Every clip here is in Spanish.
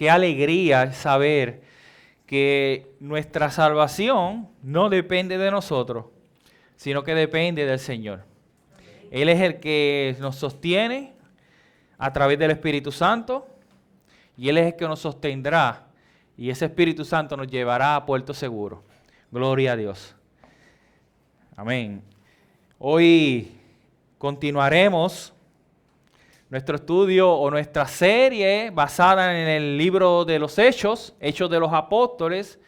qué alegría es saber que nuestra salvación no depende de nosotros, sino que depende del Señor. Él es el que nos sostiene a través del Espíritu Santo y Él es el que nos sostendrá y ese Espíritu Santo nos llevará a puerto seguro. Gloria a Dios. Amén. Hoy continuaremos nuestro estudio o nuestra serie basada en el libro de los Hechos de los Apóstoles,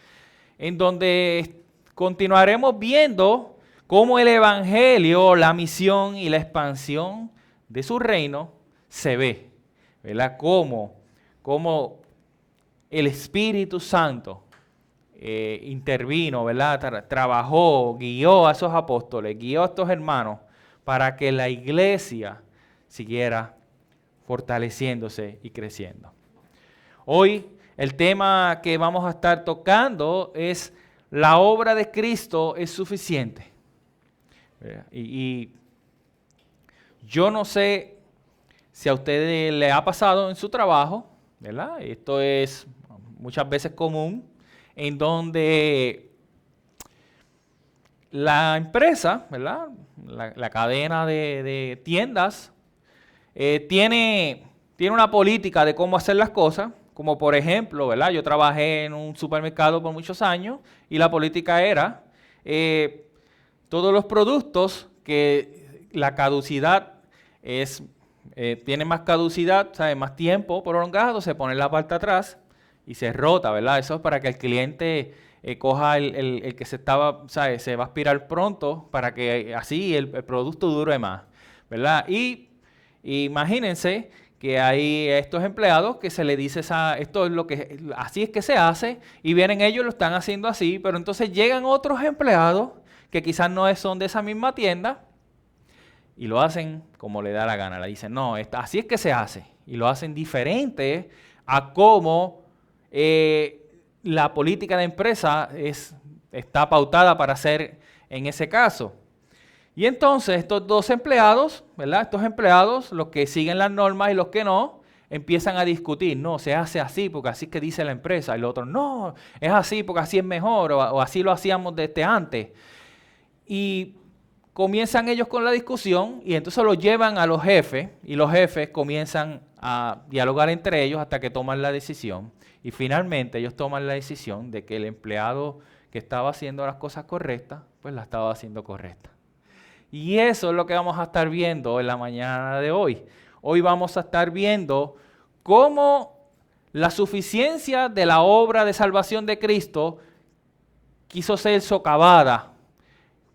en donde continuaremos viendo cómo el Evangelio, la misión y la expansión de su reino se ve, ¿verdad? Cómo el Espíritu Santo intervino, ¿verdad? Trabajó, guió a esos apóstoles, guió a estos hermanos para que la iglesia siguiera fortaleciéndose y creciendo. Hoy el tema que vamos a estar tocando es la obra de Cristo es suficiente. Y yo no sé si a usted le ha pasado en su trabajo, ¿verdad? Esto es muchas veces común, en donde la empresa, ¿verdad? La cadena de tiendas tiene una política de cómo hacer las cosas, como por ejemplo, ¿verdad? Yo trabajé en un supermercado por muchos años y la política era todos los productos que la caducidad tiene más caducidad, ¿sabe? Más tiempo prolongado, se pone en la parte de atrás y se rota, ¿verdad? Eso es para que el cliente coja el que se va a expirar pronto para que así el producto dure más, ¿verdad? Y imagínense que hay estos empleados que se le dice esto es así es que se hace, y vienen ellos, lo están haciendo así, pero entonces llegan otros empleados que quizás no son de esa misma tienda y lo hacen como le da la gana. Le dicen, no, así es que se hace, y lo hacen diferente a cómo la política de empresa está pautada para hacer en ese caso. Y entonces estos dos empleados, ¿verdad? Estos empleados, los que siguen las normas y los que no, empiezan a discutir. No, se hace así porque así es que dice la empresa. Y el otro, no, es así porque así es mejor o así lo hacíamos desde antes. Y comienzan ellos con la discusión y entonces lo llevan a los jefes y los jefes comienzan a dialogar entre ellos hasta que toman la decisión. Y finalmente ellos toman la decisión de que el empleado que estaba haciendo las cosas correctas, pues la estaba haciendo correcta. Y eso es lo que vamos a estar viendo en la mañana de hoy. Hoy vamos a estar viendo cómo la suficiencia de la obra de salvación de Cristo quiso ser socavada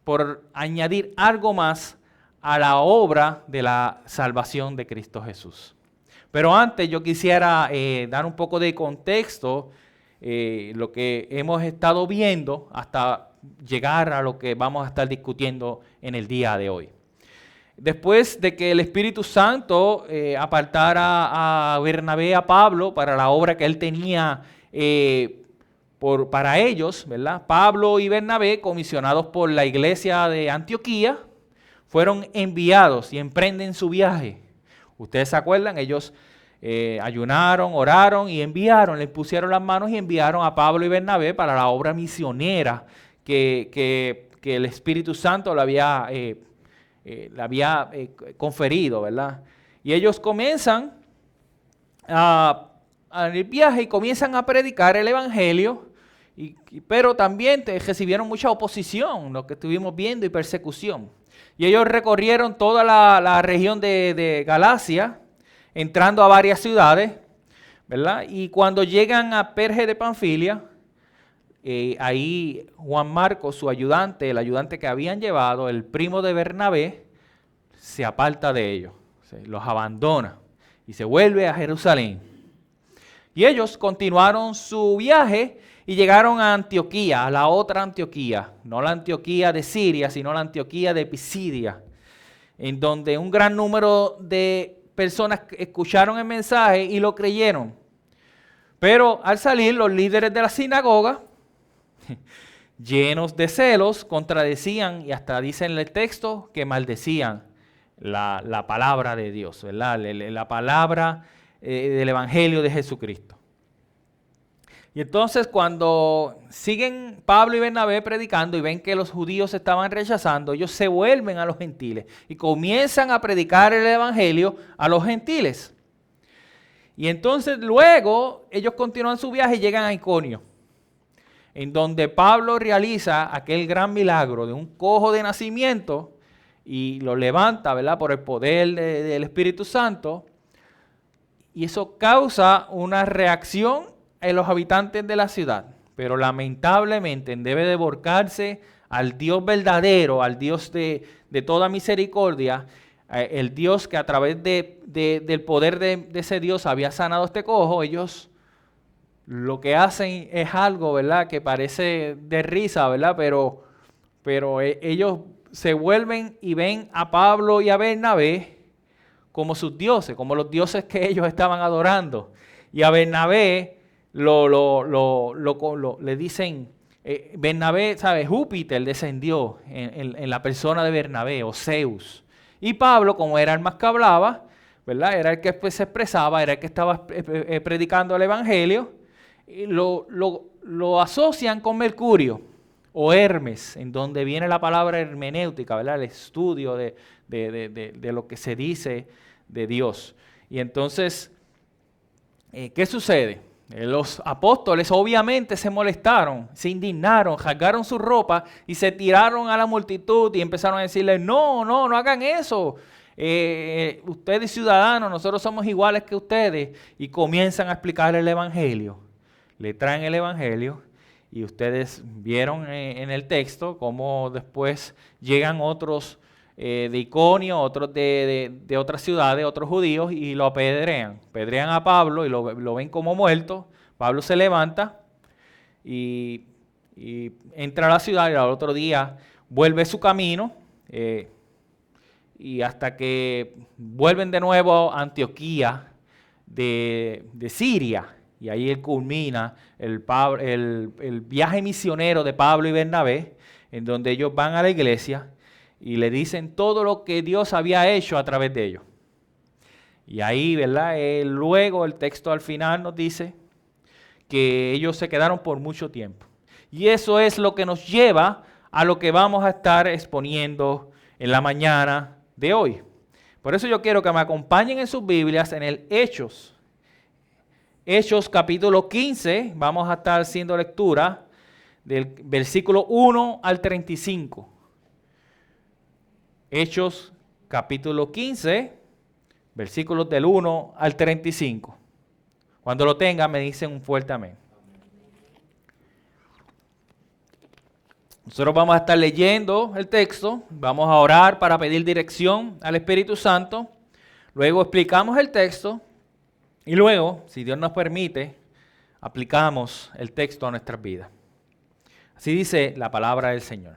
por añadir algo más a la obra de la salvación de Cristo Jesús. Pero antes yo quisiera dar un poco de contexto, lo que hemos estado viendo hasta llegar a lo que vamos a estar discutiendo en el día de hoy. Después de que el Espíritu Santo apartara a Bernabé, a Pablo, para la obra que él tenía para ellos, ¿verdad? Pablo y Bernabé, comisionados por la iglesia de Antioquía, fueron enviados y emprenden su viaje. Ustedes se acuerdan, ellos ayunaron, oraron y enviaron, les pusieron las manos y enviaron a Pablo y Bernabé para la obra misionera que el Espíritu Santo le había conferido, ¿verdad? Y ellos comienzan el viaje y comienzan a predicar el Evangelio, pero también recibieron mucha oposición, lo que estuvimos viendo, y persecución. Y ellos recorrieron toda la región de Galacia, entrando a varias ciudades, ¿verdad? Y cuando llegan a Perge de Panfilia, ahí Juan Marcos, su ayudante, el ayudante que habían llevado, el primo de Bernabé, se aparta de ellos, los abandona y se vuelve a Jerusalén. Y ellos continuaron su viaje y llegaron a Antioquía, a la otra Antioquía, no la Antioquía de Siria, sino la Antioquía de Pisidia, en donde un gran número de personas escucharon el mensaje y lo creyeron. Pero al salir, los líderes de la sinagoga, llenos de celos, contradecían y hasta dicen en el texto que maldecían la palabra de Dios, ¿verdad? La palabra del Evangelio de Jesucristo. Y entonces cuando siguen Pablo y Bernabé predicando y ven que los judíos estaban rechazando, ellos se vuelven a los gentiles y comienzan a predicar el evangelio a los gentiles. Y entonces luego ellos continúan su viaje y llegan a Iconio, en donde Pablo realiza aquel gran milagro de un cojo de nacimiento y lo levanta, ¿verdad?, por el poder del Espíritu Santo. Y eso causa una reacción en los habitantes de la ciudad, pero lamentablemente en vez de volcarse al Dios verdadero, al Dios de toda misericordia, el Dios que a través del poder de ese Dios había sanado este cojo, ellos lo que hacen es algo, ¿verdad?, que parece de risa, ¿verdad?, pero ellos se vuelven y ven a Pablo y a Bernabé como sus dioses, como los dioses que ellos estaban adorando. Y a Bernabé le dicen, Bernabé, ¿sabe? Júpiter descendió en la persona de Bernabé, o Zeus. Y Pablo, como era el más que hablaba, ¿verdad?, era el que se expresaba, era el que estaba predicando el evangelio, y lo asocian con Mercurio o Hermes, en donde viene la palabra hermenéutica, ¿verdad?, el estudio de lo que se dice de Dios. Y entonces, ¿qué sucede? Los apóstoles obviamente se molestaron, se indignaron, rasgaron su ropa y se tiraron a la multitud y empezaron a decirle, no hagan eso. Ustedes ciudadanos, nosotros somos iguales que ustedes. Y comienzan a explicar el evangelio. Le traen el evangelio y ustedes vieron en el texto cómo después llegan otros de Iconio, otros de otras ciudades, otros judíos, y lo apedrean. Apedrean a Pablo y lo ven como muerto. Pablo se levanta y entra a la ciudad y al otro día vuelve su camino y hasta que vuelven de nuevo a Antioquía de Siria. Y ahí él culmina el viaje misionero de Pablo y Bernabé, en donde ellos van a la iglesia y le dicen todo lo que Dios había hecho a través de ellos. Y ahí, ¿verdad? Luego el texto al final nos dice que ellos se quedaron por mucho tiempo. Y eso es lo que nos lleva a lo que vamos a estar exponiendo en la mañana de hoy. Por eso yo quiero que me acompañen en sus Biblias en el Hechos. Hechos capítulo 15, vamos a estar haciendo lectura del versículo 1 al 35. Hechos capítulo 15, versículos del 1 al 35. Cuando lo tengan me dicen un fuerte amén. Nosotros vamos a estar leyendo el texto, vamos a orar para pedir dirección al Espíritu Santo, luego explicamos el texto y luego, si Dios nos permite, aplicamos el texto a nuestras vidas. Así dice la palabra del Señor.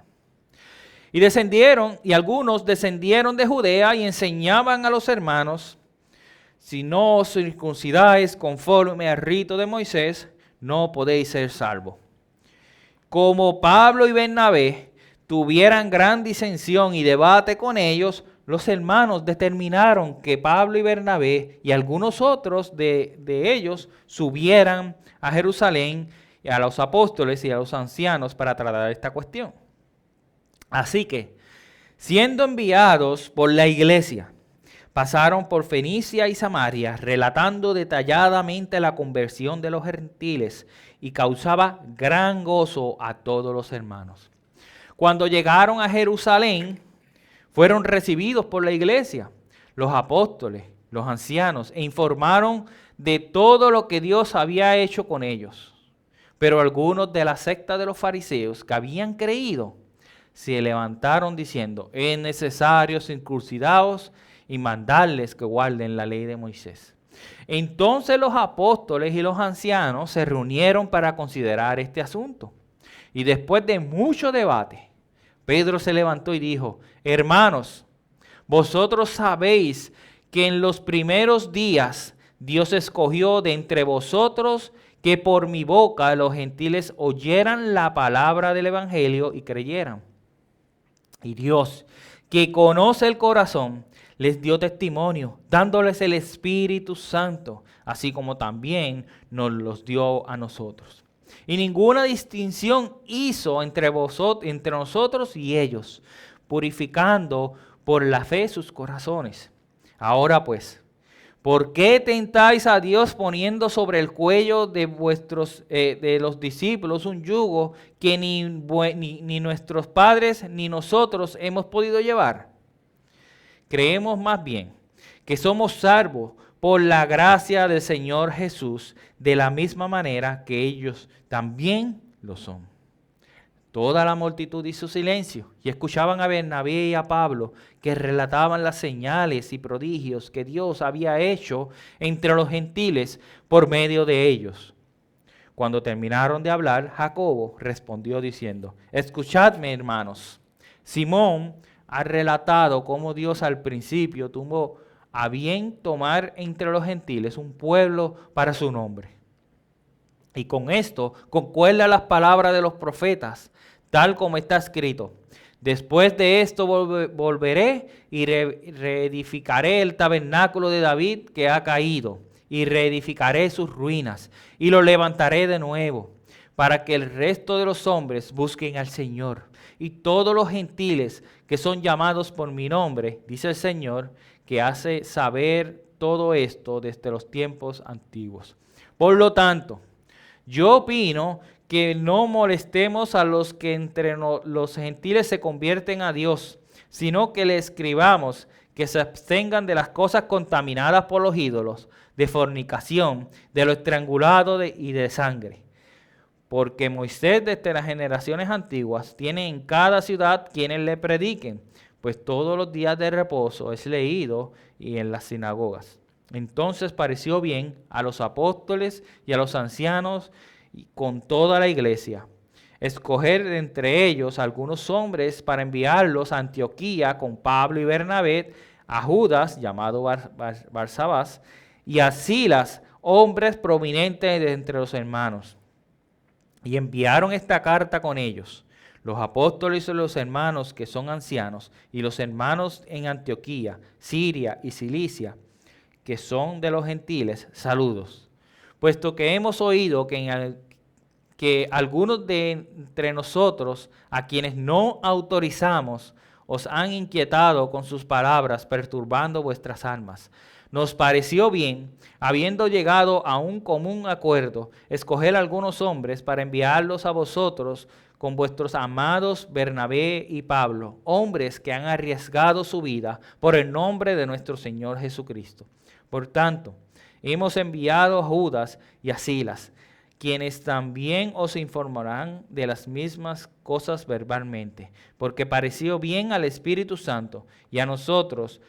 Y algunos descendieron de Judea y enseñaban a los hermanos, si no os circuncidáis conforme al rito de Moisés, no podéis ser salvos. Como Pablo y Bernabé tuvieran gran disensión y debate con ellos, los hermanos determinaron que Pablo y Bernabé y algunos otros de ellos subieran a Jerusalén y a los apóstoles y a los ancianos para tratar esta cuestión. Así que, siendo enviados por la iglesia, pasaron por Fenicia y Samaria, relatando detalladamente la conversión de los gentiles y causaba gran gozo a todos los hermanos. Cuando llegaron a Jerusalén, fueron recibidos por la iglesia, los apóstoles, los ancianos, e informaron de todo lo que Dios había hecho con ellos. Pero algunos de la secta de los fariseos que habían creído, se levantaron diciendo, es necesario circuncidaos y mandarles que guarden la ley de Moisés. Entonces los apóstoles y los ancianos se reunieron para considerar este asunto. Y después de mucho debate, Pedro se levantó y dijo, hermanos, vosotros sabéis que en los primeros días Dios escogió de entre vosotros que por mi boca los gentiles oyeran la palabra del evangelio y creyeran. Y Dios, que conoce el corazón, les dio testimonio, dándoles el Espíritu Santo, así como también nos los dio a nosotros. Y ninguna distinción hizo entre nosotros y ellos, purificando por la fe sus corazones. Ahora pues, ¿por qué tentáis a Dios poniendo sobre el cuello de los discípulos un yugo que ni nuestros padres ni nosotros hemos podido llevar? Creemos más bien que somos salvos por la gracia del Señor Jesús, de la misma manera que ellos también lo son. Toda la multitud hizo silencio y escuchaban a Bernabé y a Pablo, que relataban las señales y prodigios que Dios había hecho entre los gentiles por medio de ellos. Cuando terminaron de hablar, Jacobo respondió diciendo: escuchadme, hermanos. Simón ha relatado cómo Dios al principio tuvo a bien tomar entre los gentiles un pueblo para su nombre. Y con esto concuerda las palabras de los profetas, tal como está escrito: después de esto volveré y reedificaré el tabernáculo de David que ha caído, y reedificaré sus ruinas, y lo levantaré de nuevo, para que el resto de los hombres busquen al Señor, y todos los gentiles que son llamados por mi nombre, dice el Señor, que hace saber todo esto desde los tiempos antiguos. Por lo tanto, yo opino que no molestemos a los que entre los gentiles se convierten a Dios, sino que le escribamos que se abstengan de las cosas contaminadas por los ídolos, de fornicación, de lo estrangulado y de sangre. Porque Moisés desde las generaciones antiguas tiene en cada ciudad quienes le prediquen, pues todos los días de reposo es leído y en las sinagogas. Entonces pareció bien a los apóstoles y a los ancianos y con toda la iglesia escoger de entre ellos algunos hombres para enviarlos a Antioquía con Pablo y Bernabé, a Judas, llamado Barsabás, y a Silas, hombres prominentes de entre los hermanos. Y enviaron esta carta con ellos. Los apóstoles y los hermanos que son ancianos, y los hermanos en Antioquía, Siria y Cilicia, que son de los gentiles, saludos. Puesto que hemos oído que algunos de entre nosotros, a quienes no autorizamos, os han inquietado con sus palabras, perturbando vuestras almas. Nos pareció bien, habiendo llegado a un común acuerdo, escoger algunos hombres para enviarlos a vosotros con vuestros amados Bernabé y Pablo, hombres que han arriesgado su vida por el nombre de nuestro Señor Jesucristo. Por tanto, hemos enviado a Judas y a Silas, quienes también os informarán de las mismas cosas verbalmente, porque pareció bien al Espíritu Santo y a nosotros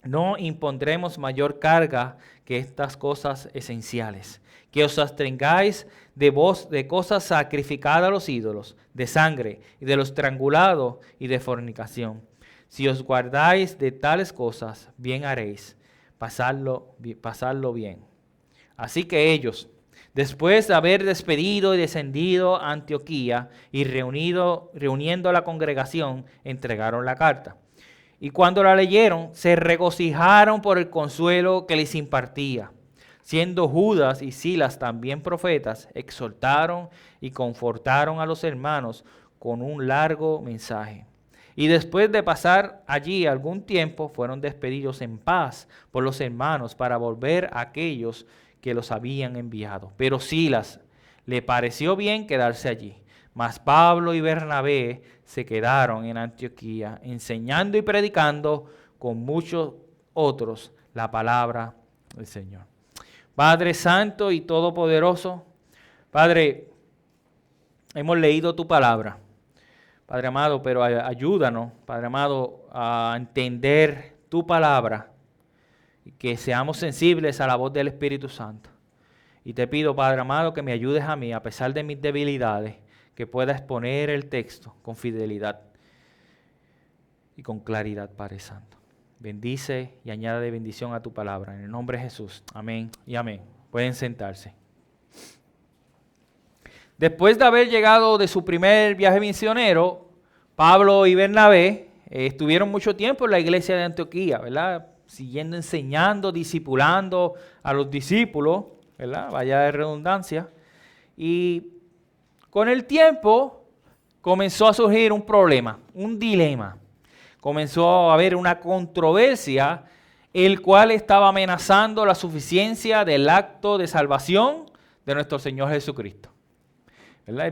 no impondremos mayor carga que estas cosas esenciales: que os abstengáis de cosas sacrificadas a los ídolos, de sangre y de lo estrangulado y de fornicación. Si os guardáis de tales cosas, bien haréis, pasarlo bien. Así que ellos, después de haber despedido y descendido a Antioquía y reuniendo a la congregación, entregaron la carta. Y cuando la leyeron, se regocijaron por el consuelo que les impartía. Siendo Judas y Silas también profetas, exhortaron y confortaron a los hermanos con un largo mensaje. Y después de pasar allí algún tiempo, fueron despedidos en paz por los hermanos para volver a aquellos que los habían enviado. Pero Silas le pareció bien quedarse allí. Mas Pablo y Bernabé se quedaron en Antioquía, enseñando y predicando con muchos otros la palabra del Señor. Padre Santo y Todopoderoso, Padre, hemos leído tu palabra, Padre amado, pero ayúdanos, Padre amado, a entender tu palabra y que seamos sensibles a la voz del Espíritu Santo. Y te pido, Padre amado, que me ayudes a mí, a pesar de mis debilidades, que pueda exponer el texto con fidelidad y con claridad, Padre Santo. Bendice y añade bendición a tu palabra. En el nombre de Jesús. Amén y amén. Pueden sentarse. Después de haber llegado de su primer viaje misionero, Pablo y Bernabé estuvieron mucho tiempo en la iglesia de Antioquía, ¿verdad? Siguiendo enseñando, discipulando a los discípulos, ¿verdad? Vaya de redundancia. Y con el tiempo comenzó a surgir un problema, un dilema. Comenzó a haber una controversia, el cual estaba amenazando la suficiencia del acto de salvación de nuestro Señor Jesucristo. ¿Verdad?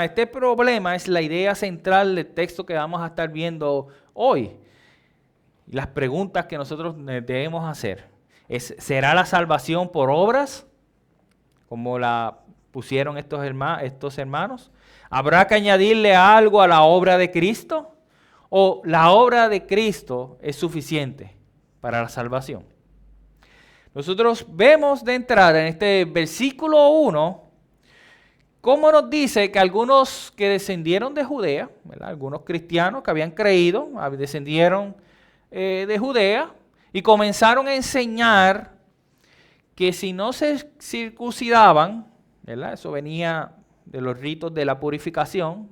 Este problema es la idea central del texto que vamos a estar viendo hoy. Las preguntas que nosotros debemos hacer. ¿Será la salvación por obras, como la pusieron estos hermanos? ¿Habrá que añadirle algo a la obra de Cristo? ¿O la obra de Cristo es suficiente para la salvación? Nosotros vemos de entrada en este versículo 1, cómo nos dice que algunos que descendieron de Judea, ¿verdad? Algunos cristianos que habían creído, descendieron de Judea y comenzaron a enseñar que si no se circuncidaban, ¿verdad? Eso venía de los ritos de la purificación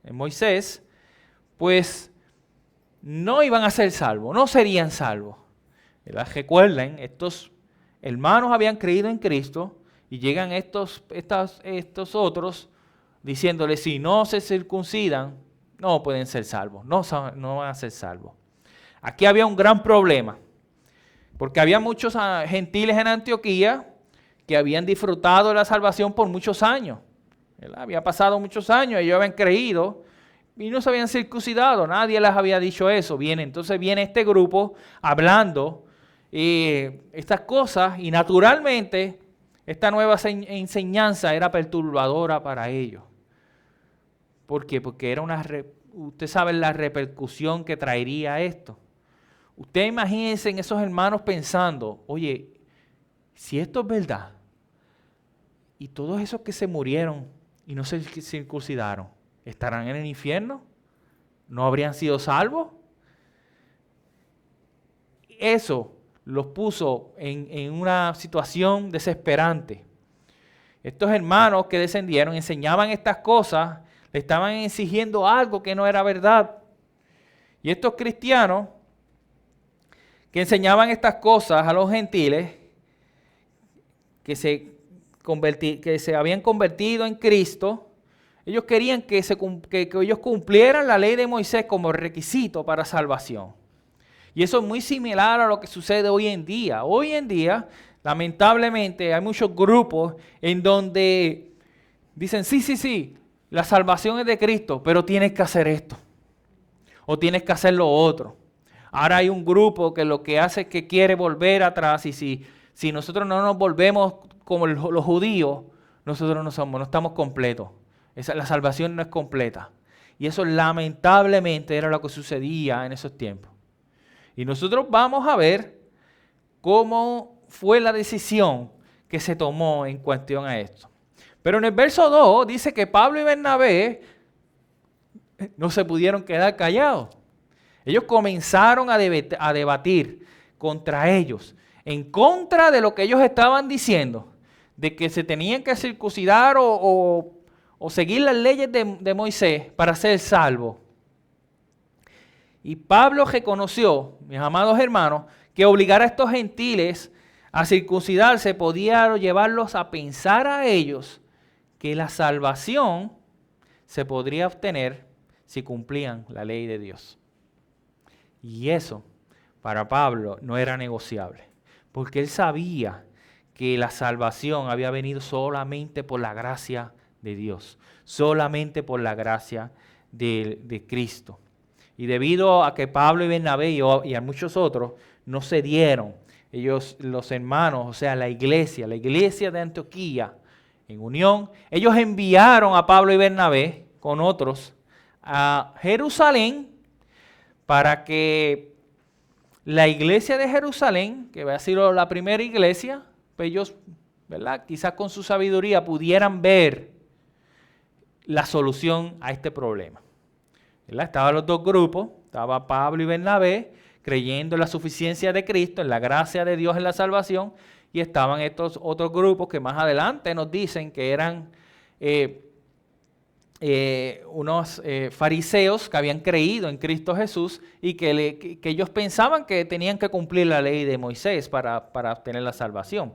en Moisés, pues no iban a ser salvos, no serían salvos. ¿Verdad? Recuerden, estos hermanos habían creído en Cristo y llegan estos otros diciéndoles, si no se circuncidan, no pueden ser salvos, no van a ser salvos. Aquí había un gran problema, porque había muchos gentiles en Antioquía que habían disfrutado de la salvación por muchos años. ¿Verdad? Había pasado muchos años, ellos habían creído y no se habían circuncidado, nadie les había dicho eso. Entonces viene este grupo hablando estas cosas y naturalmente esta nueva enseñanza era perturbadora para ellos. ¿Por qué? Porque era usted sabe la repercusión que traería esto. Usted imagínense en esos hermanos pensando, oye, si esto es verdad, y todos esos que se murieron y no se circuncidaron, ¿estarán en el infierno? ¿No habrían sido salvos? Eso los puso en una situación desesperante. Estos hermanos que descendieron enseñaban estas cosas, le estaban exigiendo algo que no era verdad. Y estos cristianos que enseñaban estas cosas a los gentiles, que se habían convertido en Cristo, ellos querían que ellos cumplieran la ley de Moisés como requisito para salvación. Y eso es muy similar a lo que sucede hoy en día. Hoy en día, lamentablemente, hay muchos grupos en donde dicen, sí, la salvación es de Cristo, pero tienes que hacer esto. O tienes que hacer lo otro. Ahora hay un grupo que lo que hace es que quiere volver atrás y si nosotros no nos volvemos como los judíos, nosotros no estamos completos. La salvación no es completa. Y eso lamentablemente era lo que sucedía en esos tiempos. Y nosotros vamos a ver cómo fue la decisión que se tomó en cuestión a esto. Pero en el verso 2 dice que Pablo y Bernabé no se pudieron quedar callados. Ellos comenzaron a debatir contra ellos, en contra de lo que ellos estaban diciendo, de que se tenían que circuncidar o seguir las leyes de Moisés para ser salvos. Y Pablo reconoció, mis amados hermanos, que obligar a estos gentiles a circuncidarse podía llevarlos a pensar a ellos que la salvación se podría obtener si cumplían la ley de Dios. Y eso, para Pablo, no era negociable, porque él sabía que la salvación había venido solamente por la gracia de Dios, solamente por la gracia de Cristo. Y debido a que Pablo y Bernabé y a muchos otros no cedieron, ellos, los hermanos, o sea, la iglesia de Antioquía, en unión, ellos enviaron a Pablo y Bernabé con otros a Jerusalén para que la iglesia de Jerusalén, que había sido la primera iglesia, pues ellos, ¿verdad?, quizás con su sabiduría pudieran ver la solución a este problema. ¿Verdad? Estaban los dos grupos, estaba Pablo y Bernabé, creyendo en la suficiencia de Cristo, en la gracia de Dios en la salvación, y estaban estos otros grupos que más adelante nos dicen que eran unos fariseos que habían creído en Cristo Jesús y que ellos pensaban que tenían que cumplir la ley de Moisés para obtener la salvación.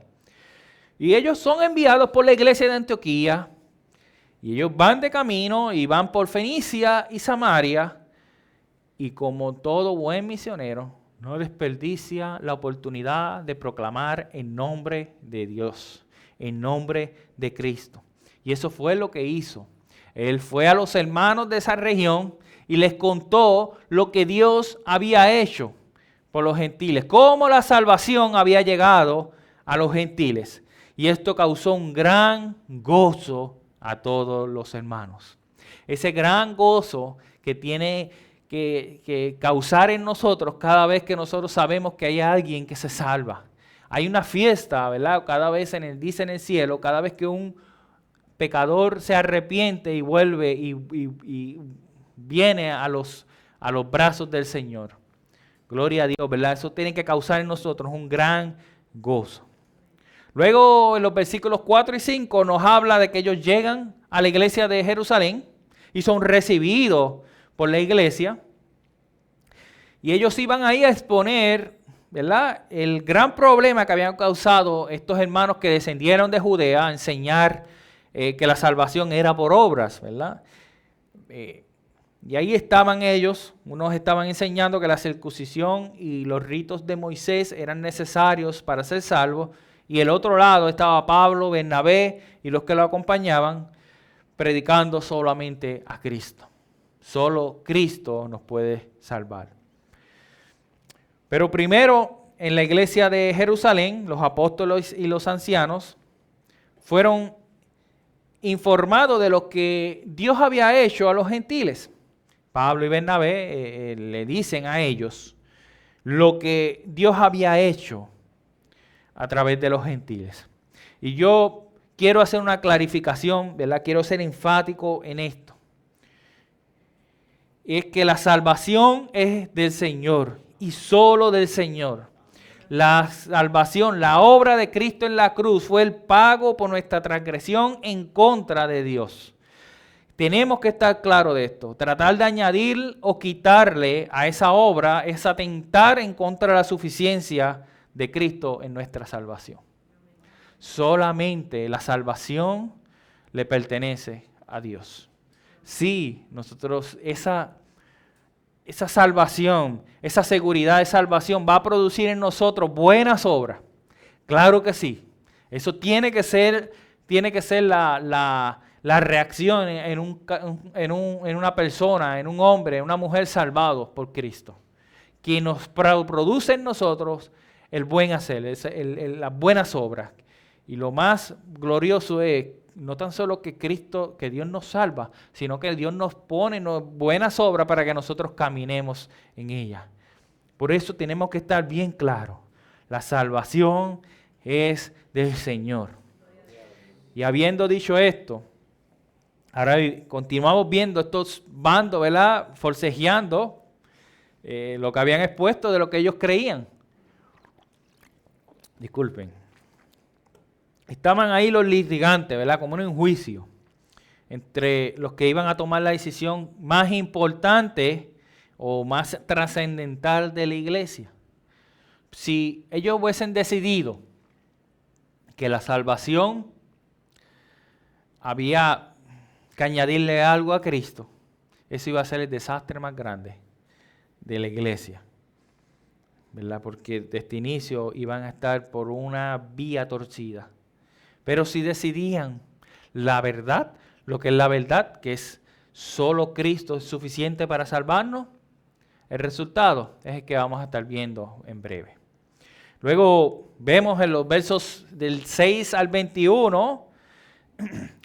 Y ellos son enviados por la iglesia de Antioquía Y ellos van de camino y van por Fenicia y Samaria. Y como todo buen misionero, no desperdicia la oportunidad de proclamar en nombre de Dios, en nombre de Cristo. Y eso fue lo que hizo. Él fue a los hermanos de esa región y les contó lo que Dios había hecho por los gentiles, cómo la salvación había llegado a los gentiles. Y esto causó un gran gozo a todos los hermanos. Ese gran gozo que tiene que causar en nosotros cada vez que nosotros sabemos que hay alguien que se salva. Hay una fiesta, ¿verdad? Cada vez dice en el cielo, cada vez que un pecador se arrepiente y vuelve y viene a los brazos del Señor. Gloria a Dios, ¿verdad? Eso tiene que causar en nosotros un gran gozo. Luego en los versículos 4 y 5 nos habla de que ellos llegan a la iglesia de Jerusalén y son recibidos por la iglesia. Y ellos iban ahí a exponer, ¿verdad?, el gran problema que habían causado estos hermanos que descendieron de Judea, a enseñar que la salvación era por obras, ¿verdad? Y ahí estaban ellos, unos estaban enseñando que la circuncisión y los ritos de Moisés eran necesarios para ser salvos, y el otro lado estaba Pablo, Bernabé y los que lo acompañaban, predicando solamente a Cristo. Solo Cristo nos puede salvar. Pero primero, en la iglesia de Jerusalén, los apóstoles y los ancianos fueron informados de lo que Dios había hecho a los gentiles. Pablo y Bernabé le dicen a ellos lo que Dios había hecho a través de los gentiles. Y yo quiero hacer una clarificación, ¿verdad? Quiero ser enfático en esto. Es que la salvación es del Señor y solo del Señor. La salvación, la obra de Cristo en la cruz fue el pago por nuestra transgresión en contra de Dios. Tenemos que estar claros de esto. Tratar de añadir o quitarle a esa obra es atentar en contra de la suficiencia de Cristo en nuestra salvación. Solamente la salvación le pertenece a Dios. Sí, nosotros esa salvación, esa seguridad de salvación va a producir en nosotros buenas obras. Claro que sí. Eso tiene que ser la reacción en una persona, en un hombre, en una mujer salvados por Cristo, que nos produce en nosotros el buen hacer, las buenas obras. Y lo más glorioso es no tan solo que Dios nos salva, sino que Dios nos pone buenas obras para que nosotros caminemos en ellas. Por eso tenemos que estar bien claros. La salvación es del Señor. Y habiendo dicho esto, ahora continuamos viendo estos bandos, ¿verdad?, forcejeando lo que habían expuesto de lo que ellos creían. Disculpen. Estaban ahí los litigantes, ¿verdad?, como en un juicio entre los que iban a tomar la decisión más importante o más trascendental de la iglesia. Si ellos hubiesen decidido que la salvación había que añadirle algo a Cristo, eso iba a ser el desastre más grande de la iglesia, ¿verdad? Porque desde este inicio iban a estar por una vía torcida. Pero si decidían la verdad, lo que es la verdad, que es solo Cristo es suficiente para salvarnos, el resultado es el que vamos a estar viendo en breve. Luego vemos en los versos del 6 al 21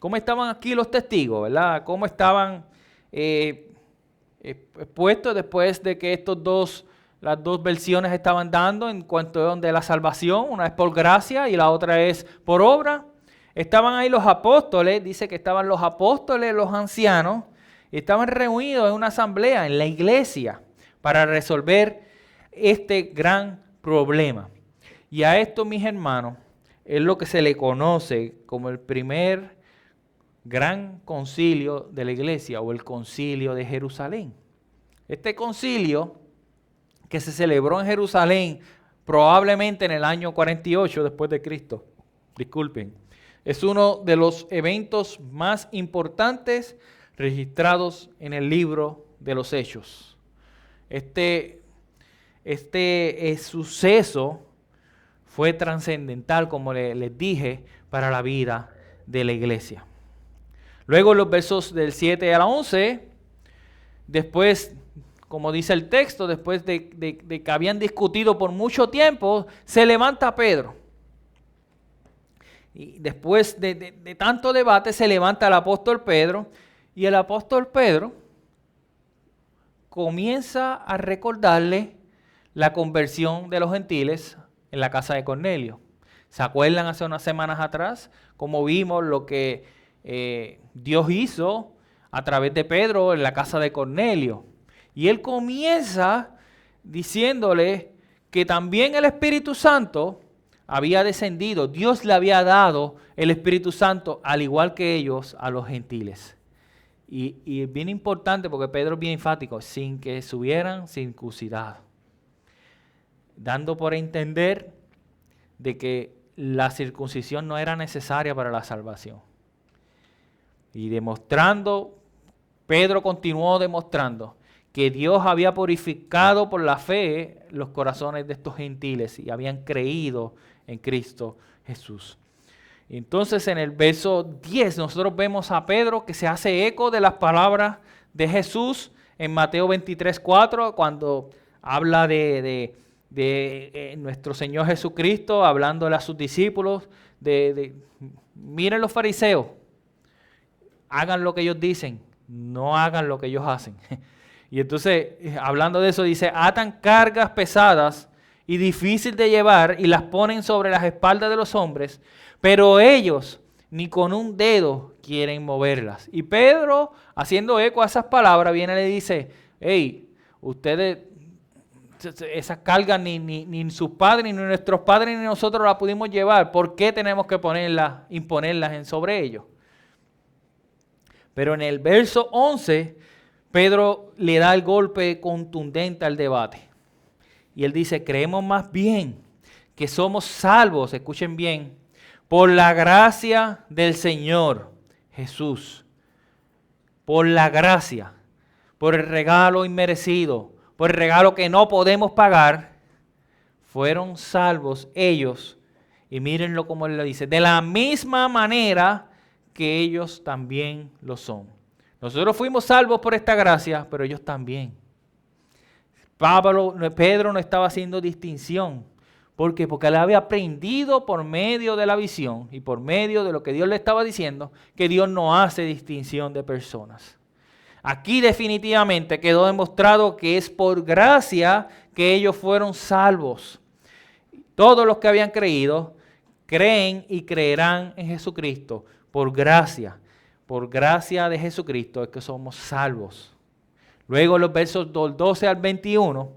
cómo estaban aquí los testigos, ¿verdad? Cómo estaban puestos después de que las dos versiones estaban dando en cuanto a la salvación, una es por gracia y la otra es por obra. Estaban ahí los apóstoles, dice que estaban los apóstoles, los ancianos, y estaban reunidos en una asamblea, en la iglesia, para resolver este gran problema. Y a esto, mis hermanos, es lo que se le conoce como el primer gran concilio de la iglesia o el concilio de Jerusalén. Este concilio que se celebró en Jerusalén probablemente en el año 48 después de Cristo, disculpen, Es uno de los eventos más importantes registrados en el libro de los Hechos. Este suceso fue trascendental, como les dije, para la vida de la iglesia. Luego, en los versos del 7 al 11, después, como dice el texto, después de que habían discutido por mucho tiempo, se levanta Pedro. Y después de tanto debate, se levanta el apóstol Pedro, y el apóstol Pedro comienza a recordarle la conversión de los gentiles en la casa de Cornelio. ¿Se acuerdan hace unas semanas atrás cómo vimos lo que Dios hizo a través de Pedro en la casa de Cornelio? Y él comienza diciéndole que también el Espíritu Santo había descendido. Dios le había dado el Espíritu Santo, al igual que ellos, a los gentiles. Y es bien importante porque Pedro es bien enfático, sin que subieran circuncidado, dando por entender de que la circuncisión no era necesaria para la salvación. Y Pedro continuó demostrando que Dios había purificado por la fe los corazones de estos gentiles y habían creído en Cristo Jesús. Entonces, en el verso 10 nosotros vemos a Pedro que se hace eco de las palabras de Jesús en Mateo 23:4, cuando habla de nuestro Señor Jesucristo, hablándole a sus discípulos, miren los fariseos, hagan lo que ellos dicen, no hagan lo que ellos hacen. Y entonces, hablando de eso, dice, atan cargas pesadas y difíciles de llevar y las ponen sobre las espaldas de los hombres, pero ellos ni con un dedo quieren moverlas. Y Pedro, haciendo eco a esas palabras, viene y le dice, hey, ustedes, esas cargas ni sus padres, ni nuestros padres, ni nosotros las pudimos llevar. ¿Por qué tenemos que imponerlas sobre ellos? Pero en el verso 11, Pedro le da el golpe contundente al debate. Y él dice, creemos más bien que somos salvos, escuchen bien, por la gracia del Señor Jesús. Por la gracia, por el regalo inmerecido, por el regalo que no podemos pagar, fueron salvos ellos. Y mírenlo como él le dice, de la misma manera que ellos también lo son. Nosotros fuimos salvos por esta gracia, pero ellos también. Pedro no estaba haciendo distinción. ¿Por qué? Porque él había aprendido por medio de la visión y por medio de lo que Dios le estaba diciendo, que Dios no hace distinción de personas. Aquí definitivamente quedó demostrado que es por gracia que ellos fueron salvos. Todos los que habían creído, creen y creerán en Jesucristo por gracia. Por gracia de Jesucristo es que somos salvos. Luego los versos 12 al 21,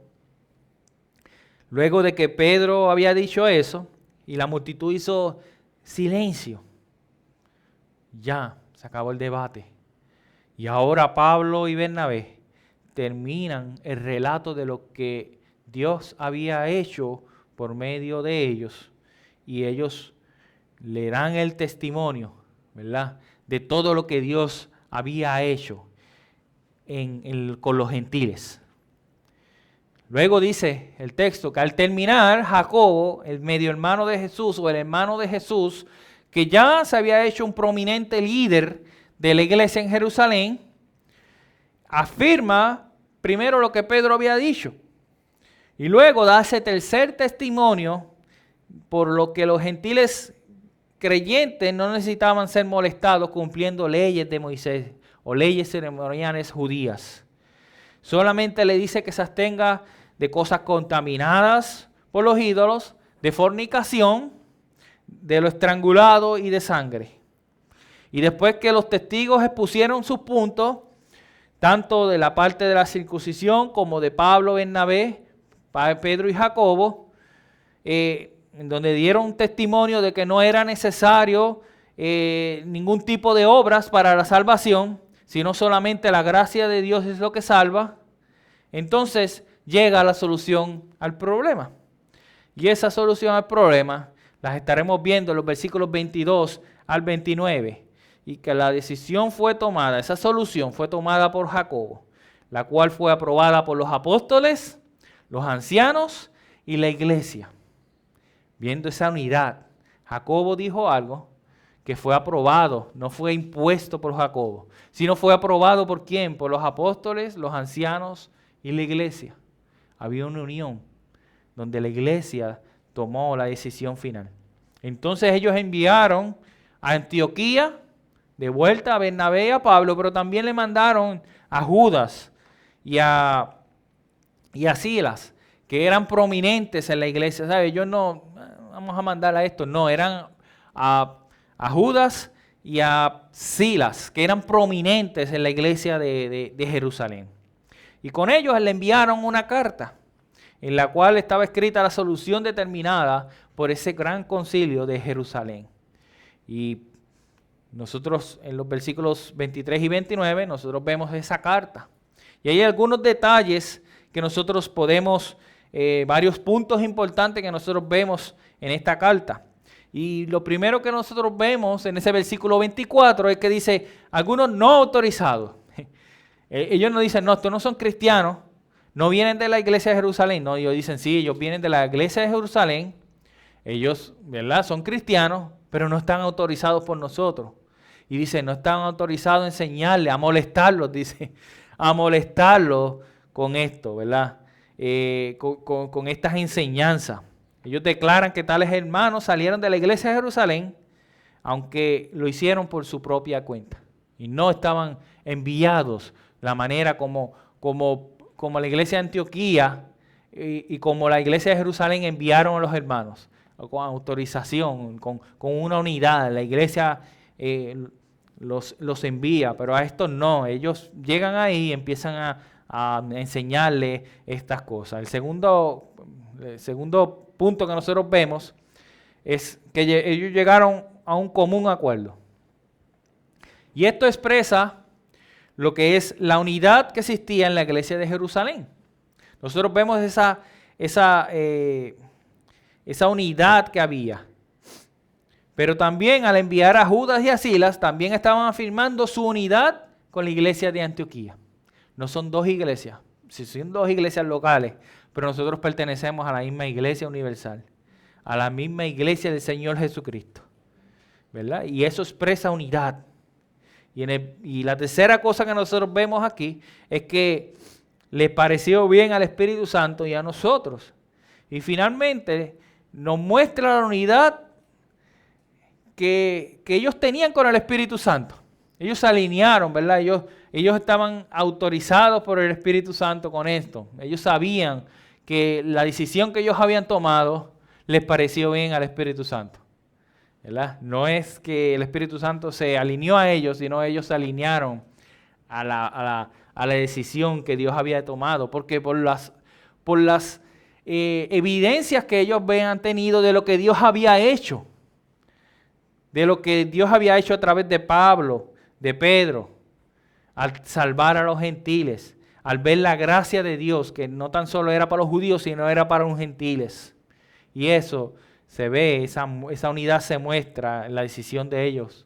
luego de que Pedro había dicho eso y la multitud hizo silencio, ya se acabó el debate. Y ahora Pablo y Bernabé terminan el relato de lo que Dios había hecho por medio de ellos. Y ellos le dan el testimonio, ¿verdad?, de todo lo que Dios había hecho con los gentiles. Luego dice el texto que al terminar, Jacobo, el medio hermano de Jesús o el hermano de Jesús, que ya se había hecho un prominente líder de la iglesia en Jerusalén, afirma primero lo que Pedro había dicho y luego da ese tercer testimonio por lo que los gentiles creyentes no necesitaban ser molestados cumpliendo leyes de Moisés o leyes ceremoniales judías. Solamente le dice que se abstenga de cosas contaminadas por los ídolos, de fornicación, de lo estrangulado y de sangre. Y después que los testigos expusieron sus puntos, tanto de la parte de la circuncisión como de Pablo, Bernabé, Pedro y Jacobo, en donde dieron testimonio de que no era necesario ningún tipo de obras para la salvación, sino solamente la gracia de Dios es lo que salva, entonces llega la solución al problema. Y esa solución al problema las estaremos viendo en los versículos 22 al 29, y que la decisión fue tomada, esa solución fue tomada por Jacobo, la cual fue aprobada por los apóstoles, los ancianos y la iglesia. Viendo esa unidad, Jacobo dijo algo que fue aprobado, no fue impuesto por Jacobo, sino fue aprobado ¿por quién? Por los apóstoles, los ancianos y la iglesia. Había una unión donde la iglesia tomó la decisión final. Entonces ellos enviaron a Antioquía, de vuelta a Bernabé y a Pablo, pero también le mandaron a Judas y a Silas, que eran prominentes en la iglesia. ¿Sabe? Ellos no, vamos a mandar a estos, no, eran a Judas y a Silas, que eran prominentes en la iglesia de Jerusalén. Y con ellos le enviaron una carta en la cual estaba escrita la solución determinada por ese gran concilio de Jerusalén. Y nosotros en los versículos 23 y 29, nosotros vemos esa carta. Y hay algunos detalles que nosotros podemos, varios puntos importantes que nosotros vemos en esta carta. Y lo primero que nosotros vemos en ese versículo 24 es que dice, algunos no autorizados. Ellos no dicen, no, estos no son cristianos, no vienen de la iglesia de Jerusalén. No, ellos dicen, sí, ellos vienen de la iglesia de Jerusalén, ellos, ¿verdad?, son cristianos, pero no están autorizados por nosotros. Y dice, no están autorizados a enseñarles, a molestarlos, dice, a molestarlos con esto, ¿verdad? Con estas enseñanzas. Ellos declaran que tales hermanos salieron de la iglesia de Jerusalén, aunque lo hicieron por su propia cuenta. Y no estaban enviados la manera como la iglesia de Antioquía y como la iglesia de Jerusalén enviaron a los hermanos, con autorización, con una unidad. La iglesia los envía, pero a estos no. Ellos llegan ahí y empiezan a enseñarles estas cosas. El segundo punto que nosotros vemos es que ellos llegaron a un común acuerdo. Y esto expresa lo que es la unidad que existía en la iglesia de Jerusalén. Nosotros vemos esa unidad que había. Pero también al enviar a Judas y a Silas, también estaban afirmando su unidad con la iglesia de Antioquía. No son dos iglesias, son dos iglesias locales, pero nosotros pertenecemos a la misma iglesia universal, a la misma iglesia del Señor Jesucristo, ¿verdad? Y eso expresa unidad. Y la tercera cosa que nosotros vemos aquí es que le pareció bien al Espíritu Santo y a nosotros. Y finalmente nos muestra la unidad que ellos tenían con el Espíritu Santo. Ellos se alinearon, ¿verdad? Ellos estaban autorizados por el Espíritu Santo con esto. Ellos sabían que la decisión que ellos habían tomado les pareció bien al Espíritu Santo, ¿verdad? No es que el Espíritu Santo se alineó a ellos, sino ellos se alinearon a la decisión que Dios había tomado, porque por las evidencias que ellos habían tenido de lo que Dios había hecho, de lo que Dios había hecho a través de Pablo, de Pedro, al salvar a los gentiles, al ver la gracia de Dios, que no tan solo era para los judíos, sino era para los gentiles. Y eso se ve, esa unidad se muestra en la decisión de ellos,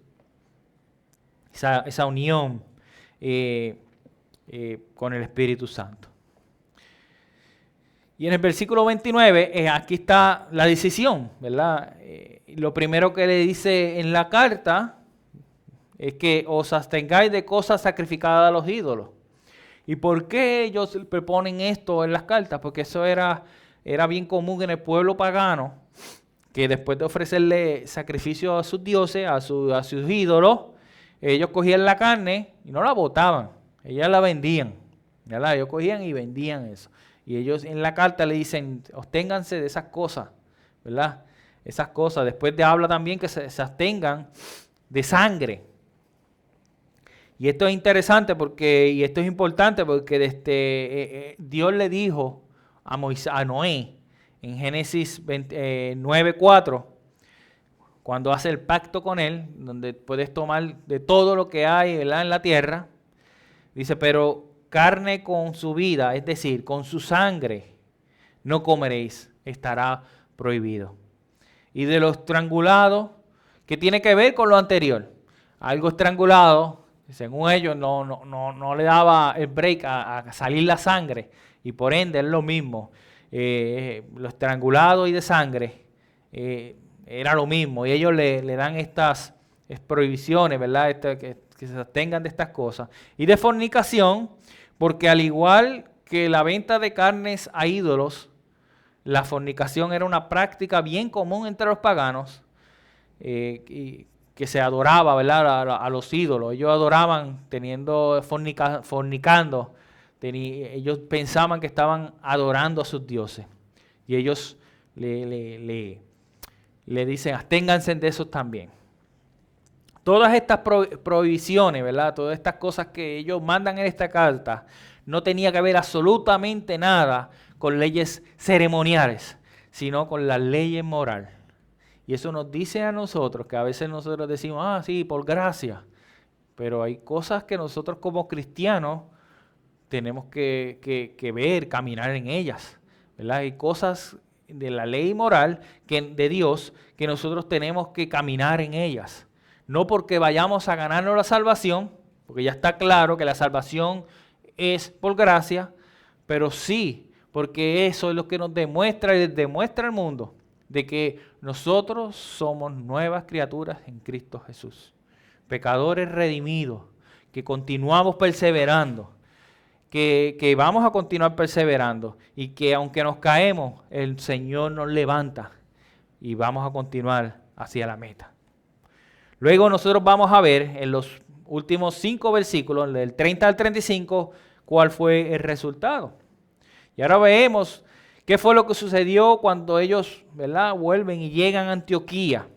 esa unión con el Espíritu Santo. Y en el versículo 29, aquí está la decisión, ¿verdad? Lo primero que le dice en la carta es que os abstengáis de cosas sacrificadas a los ídolos. ¿Y por qué ellos proponen esto en las cartas? Porque eso era bien común en el pueblo pagano, que después de ofrecerle sacrificio a sus dioses, a sus ídolos, ellos cogían la carne y no la botaban, ellos la vendían, ¿verdad? Ellos cogían y vendían eso. Y ellos en la carta le dicen, absténganse de esas cosas, ¿verdad? Esas cosas. Después habla también que se abstengan de sangre. Y esto es interesante y esto es importante porque Dios le dijo a Noé en Génesis 9:4, cuando hace el pacto con él, donde puedes tomar de todo lo que hay, ¿verdad?, en la tierra, dice, pero carne con su vida, es decir, con su sangre, no comeréis, estará prohibido. Y de lo estrangulado, que tiene que ver con lo anterior. Algo estrangulado, según ellos, no le daba el break a salir la sangre, y por ende es lo mismo. Lo estrangulado y de sangre era lo mismo, y ellos le dan estas prohibiciones, ¿verdad? Que se abstengan de estas cosas. Y de fornicación, porque al igual que la venta de carnes a ídolos, la fornicación era una práctica bien común entre los paganos, y que se adoraba, ¿verdad? A los ídolos. Ellos adoraban fornicando. Ellos pensaban que estaban adorando a sus dioses. Y ellos le dicen, absténganse de esos también. Todas estas prohibiciones, ¿verdad? Todas estas cosas que ellos mandan en esta carta, no tenía que ver absolutamente nada con leyes ceremoniales, sino con las leyes morales. Y eso nos dice a nosotros, que a veces nosotros decimos, sí, por gracia. Pero hay cosas que nosotros como cristianos tenemos que ver, caminar en ellas, ¿verdad? Hay cosas de la ley moral de Dios que nosotros tenemos que caminar en ellas. No porque vayamos a ganarnos la salvación, porque ya está claro que la salvación es por gracia, pero sí, porque eso es lo que nos demuestra y demuestra al mundo de que nosotros somos nuevas criaturas en Cristo Jesús. Pecadores redimidos, que continuamos perseverando, que vamos a continuar perseverando y que aunque nos caemos, el Señor nos levanta y vamos a continuar hacia la meta. Luego nosotros vamos a ver en los últimos 5 versículos, del 30 al 35, cuál fue el resultado. Y ahora vemos qué fue lo que sucedió cuando ellos, ¿verdad?, vuelven y llegan a Antioquía.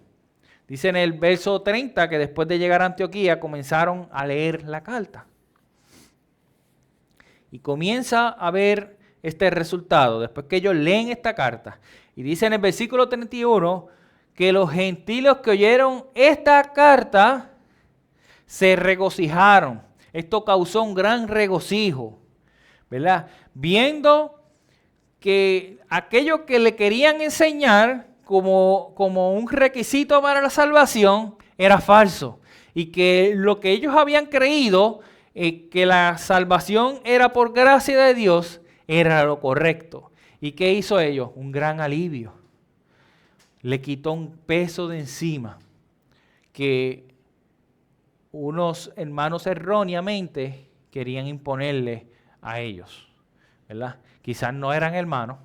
Dice en el verso 30 que después de llegar a Antioquía comenzaron a leer la carta. Y comienza a ver este resultado, después que ellos leen esta carta. Y dice en el versículo 31 que los gentiles que oyeron esta carta se regocijaron. Esto causó un gran regocijo, ¿verdad? Viendo que aquello que le querían enseñar como un requisito para la salvación era falso. Y que lo que ellos habían creído, que la salvación era por gracia de Dios, era lo correcto. ¿Y qué hizo ellos? Un gran alivio. Le quitó un peso de encima que unos hermanos erróneamente querían imponerle a ellos, ¿verdad? Quizás no eran hermanos,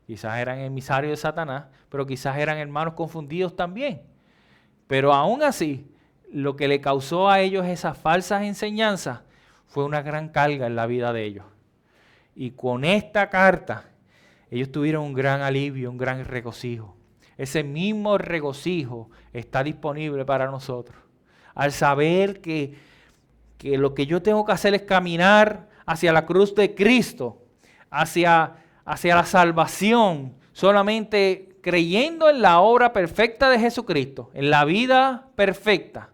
quizás eran emisarios de Satanás, pero quizás eran hermanos confundidos también. Pero aún así, lo que le causó a ellos esas falsas enseñanzas fue una gran carga en la vida de ellos. Y con esta carta, ellos tuvieron un gran alivio, un gran regocijo. Ese mismo regocijo está disponible para nosotros. Al saber que lo que yo tengo que hacer es caminar hacia la cruz de Cristo, hacia la salvación, solamente creyendo en la obra perfecta de Jesucristo, en la vida perfecta,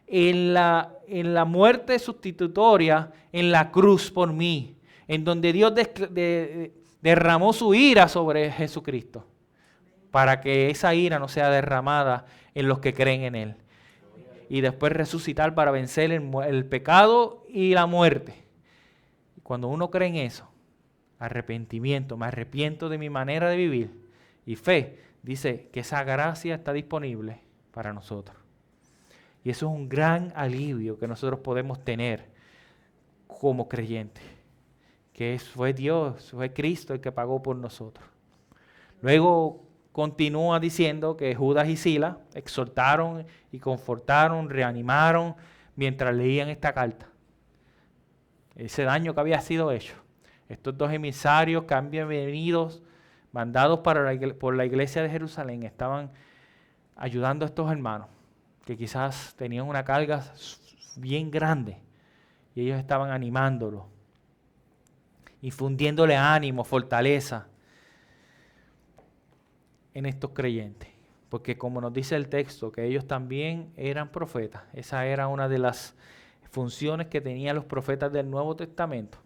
en la muerte sustitutoria, en la cruz por mí, en donde Dios derramó su ira sobre Jesucristo, para que esa ira no sea derramada en los que creen en Él. Y después resucitar para vencer el pecado y la muerte. Cuando uno cree en eso, arrepentimiento, me arrepiento de mi manera de vivir, y fe, dice que esa gracia está disponible para nosotros. Y eso es un gran alivio que nosotros podemos tener como creyentes, que fue Dios, fue Cristo el que pagó por nosotros. Luego continúa diciendo que Judas y Silas exhortaron y confortaron, reanimaron mientras leían esta carta. Ese daño que había sido hecho. Estos dos emisarios que han venido, mandados por la iglesia de Jerusalén, estaban ayudando a estos hermanos que quizás tenían una carga bien grande, y ellos estaban animándolo, infundiéndole ánimo, fortaleza en estos creyentes. Porque como nos dice el texto, que ellos también eran profetas. Esa era una de las funciones que tenían los profetas del Nuevo Testamento.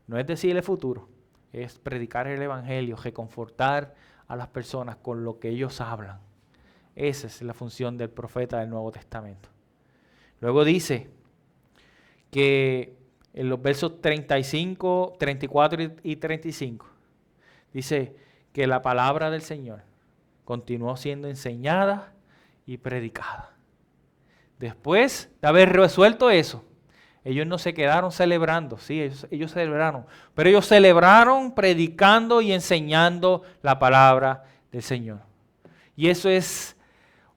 No es decir el futuro, es predicar el evangelio, reconfortar a las personas con lo que ellos hablan. Esa es la función del profeta del Nuevo Testamento. Luego dice que en los versos 35, 34 y 35, dice que la palabra del Señor continuó siendo enseñada y predicada. Después de haber resuelto eso, ellos no se quedaron celebrando, sí, ellos celebraron, pero ellos celebraron predicando y enseñando la palabra del Señor. Y eso es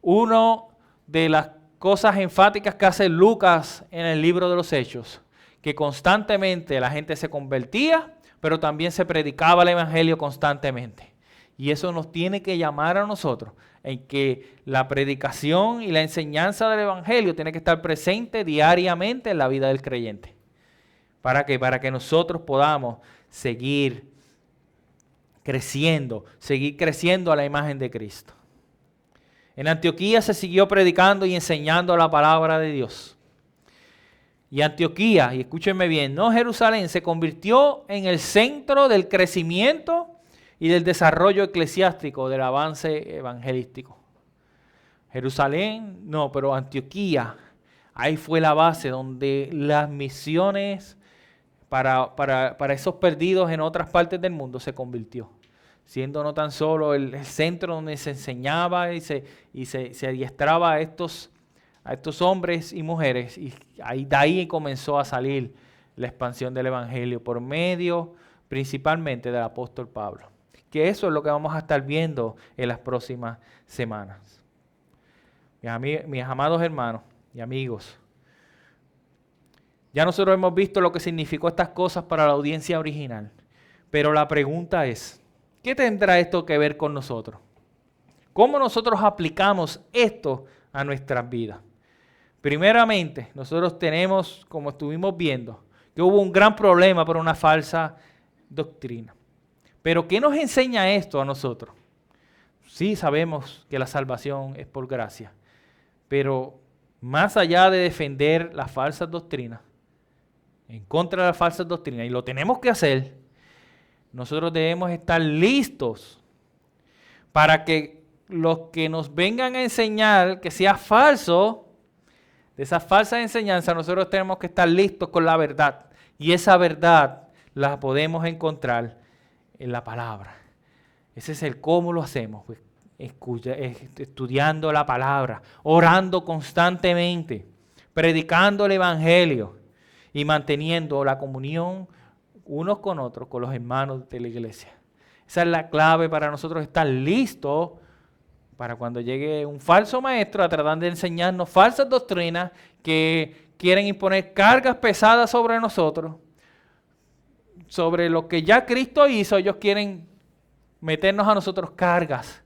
una de las cosas enfáticas que hace Lucas en el libro de los Hechos, que constantemente la gente se convertía, pero también se predicaba el evangelio constantemente. Y eso nos tiene que llamar a nosotros, en que la predicación y la enseñanza del evangelio tiene que estar presente diariamente en la vida del creyente. ¿Para qué? Para que nosotros podamos seguir creciendo a la imagen de Cristo. En Antioquía se siguió predicando y enseñando la palabra de Dios. Y Antioquía, y escúchenme bien, no Jerusalén, se convirtió en el centro del crecimiento y del desarrollo eclesiástico, del avance evangelístico. Jerusalén, no, pero Antioquía, ahí fue la base donde las misiones para esos perdidos en otras partes del mundo se convirtió. Siendo no tan solo el centro donde se enseñaba y se adiestraba a estos hombres y mujeres, y de ahí comenzó a salir la expansión del evangelio por medio principalmente del apóstol Pablo. Que eso es lo que vamos a estar viendo en las próximas semanas. Mis amados hermanos y amigos, ya nosotros hemos visto lo que significó estas cosas para la audiencia original, pero la pregunta es, ¿qué tendrá esto que ver con nosotros? ¿Cómo nosotros aplicamos esto a nuestras vidas? Primeramente, nosotros tenemos, como estuvimos viendo, que hubo un gran problema por una falsa doctrina. Pero ¿qué nos enseña esto a nosotros? Sí sabemos que la salvación es por gracia, pero más allá de defender las falsas doctrinas, en contra de las falsas doctrinas, y lo tenemos que hacer, nosotros debemos estar listos para que los que nos vengan a enseñar que sea falso, de esa falsa enseñanza, nosotros tenemos que estar listos con la verdad. Y esa verdad la podemos encontrar en la palabra. Ese es el cómo lo hacemos, pues, estudiando la palabra, orando constantemente, predicando el evangelio y manteniendo la comunión unos con otros, con los hermanos de la iglesia. Esa es la clave para nosotros estar listos para cuando llegue un falso maestro a tratar de enseñarnos falsas doctrinas que quieren imponer cargas pesadas sobre nosotros, sobre lo que ya Cristo hizo. Ellos quieren meternos a nosotros cargas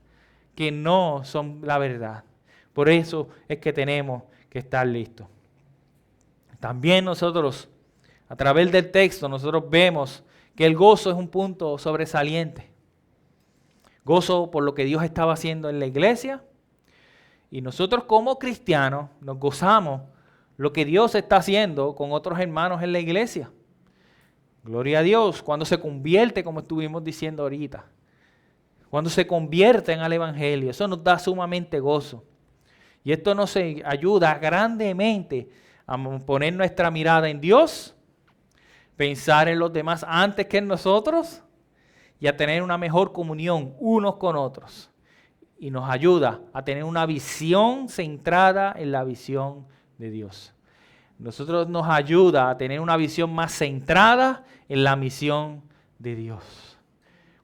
que no son la verdad. Por eso es que tenemos que estar listos. También nosotros, a través del texto, nosotros vemos que el gozo es un punto sobresaliente. Gozo por lo que Dios estaba haciendo en la iglesia. Y nosotros como cristianos nos gozamos lo que Dios está haciendo con otros hermanos en la iglesia. Gloria a Dios, cuando se convierte, como estuvimos diciendo ahorita. Cuando se convierten al evangelio, eso nos da sumamente gozo. Y esto nos ayuda grandemente a poner nuestra mirada en Dios, pensar en los demás antes que en nosotros y a tener una mejor comunión unos con otros. Y nos ayuda a tener una visión centrada en la visión de Dios. Nosotros nos ayuda a tener una visión más centrada en la misión de Dios.